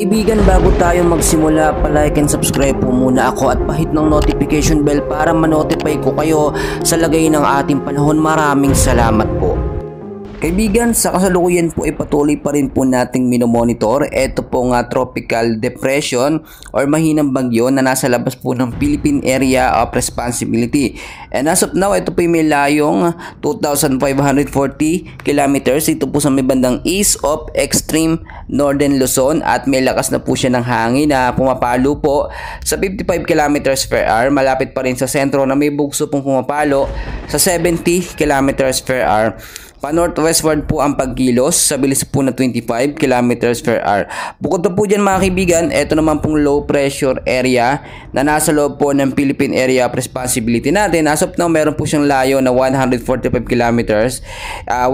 Kaibigan, bago tayo magsimula, palike and subscribe po muna ako at pahit ng notification bell para ma-notify ko kayo sa lagay ng ating panahon. Maraming salamat po. Kaibigan, sa kasalukuyan po ay patuloy pa rin po nating minomonitor. Ito po nga tropical depression or mahinang bagyo na nasa labas po ng Philippine Area of Responsibility. And as of now, ito po may layong 2,540 kilometers. Ito po sa may bandang east of extreme northern Luzon at may lakas na po siya ng hangin na pumapalo po sa 55 kilometers per hour. Malapit pa rin sa sentro na may bugso pong pumapalo sa 70 kilometers per hour. Pa-northwestward po ang pagkilos sa bilis po na 25 kilometers per hour. Bukod na po dyan mga kaibigan, ito naman pong low pressure area na nasa loob po ng Philippine Area of Responsibility natin. As of now, meron po siyang layo na 145 kilometers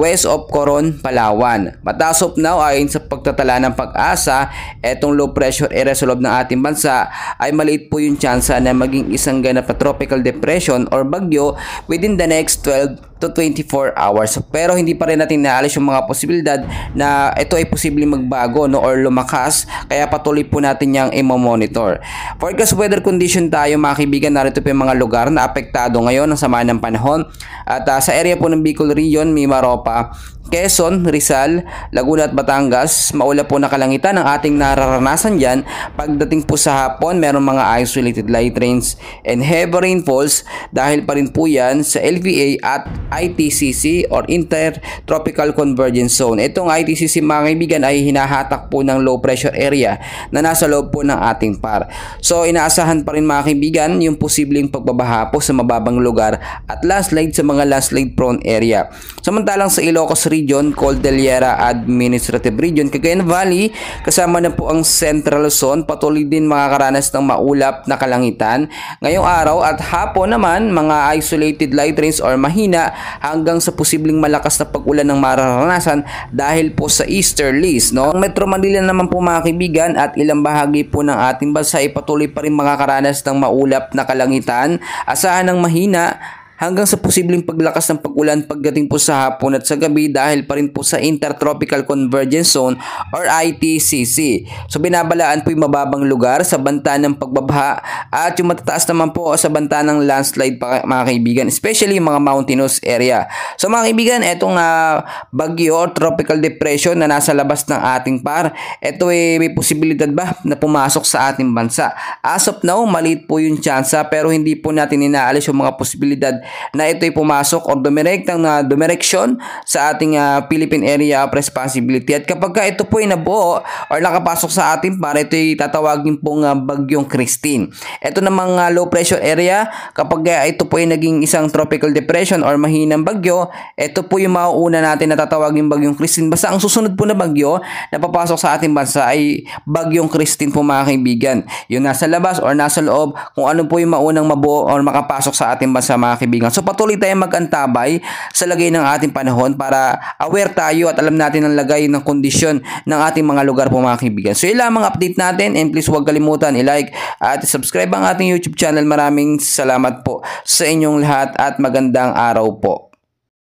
west of Coron, Palawan. But as of now, ayon sa pagtatala ng Pag-asa, etong low pressure area sa loob ng ating bansa ay maliit po yung tsansa na maging isang ganap na tropical depression or bagyo within the next 12 to 24 hours. Pero hindi pa rin natin naalis yung mga posibilidad na ito ay posibleng magbago or lumakas, kaya patuloy po natin yang i-monitor. Forecast weather condition tayo mga kaibigan. Narito po yung mga lugar na apektado ngayon ng sama ng panahon. At sa area po ng Bicol Region, Mimaropa, Quezon, Rizal, Laguna at Batangas, maulap po na kalangitan ang ating nararanasan dyan. Pagdating po sa hapon, meron mga isolated light rains and heavy rainfalls dahil pa rin po yan sa LVA at ITCC or Intertropical Convergence Zone. Itong ITCC mga kaibigan ay hinahatak po ng low pressure area na nasa loob po ng ating par. So inaasahan pa rin mga kaibigan yung posibleng pagbabaha po sa mababang lugar at landslide sa mga landslide prone area. Samantalang sa Ilocos Region, Cordillera Administrative Region, Cagayan Valley, kasama na po ang Central Luzon, patuloy din makakaranas ng maulap na kalangitan ngayong araw at hapon naman mga isolated light rains or mahina hanggang sa posibleng malakas na pag-ulan ng mararanasan dahil po sa easterlies. Ang Metro Manila naman po mga kaibigan at ilang bahagi po ng ating bansa ay patuloy pa rin makakaranas ng maulap na kalangitan. Asahan ng mahina hanggang sa posibleng paglakas ng pag-ulan pagdating po sa hapon at sa gabi dahil pa rin po sa Intertropical Convergence Zone or ITCC. So binabalaan po yung mababang lugar sa banta ng pagbabaha at yung matataas naman po sa banta ng landslide mga kaibigan, especially yung mga mountainous area. So mga kaibigan, etong bagyo or tropical depression na nasa labas ng ating par, ito may posibilidad ba na pumasok sa ating bansa? As of now, maliit po yung tsansa pero hindi po natin inaalis yung mga posibilidad na ito'y pumasok o dumireksyon sa ating Philippine Area of Responsibility. At kapag ito po ay nabuo o nakapasok sa ating par, ito'y tatawagin pong bagyong Christine. Ito namang low pressure area, kapag ito po ay naging isang tropical depression or mahinang bagyo, ito po yung mauuna natin na tatawagin bagyong Christine. Basta ang susunod po na bagyo na papasok sa ating bansa ay bagyong Christine po mga kaibigan. Yung nasa labas or nasa loob, kung ano po yung maunang mabuo or makapasok sa ating bansa mga kaibigan. So patuloy tayong mag-antabay sa lagay ng ating panahon para aware tayo at alam natin ang lagay ng kondisyon ng ating mga lugar po mga kaibigan. So yun lamang update natin and please huwag kalimutan i-like at subscribe ang ating YouTube channel. Maraming salamat po sa inyong lahat at magandang araw po.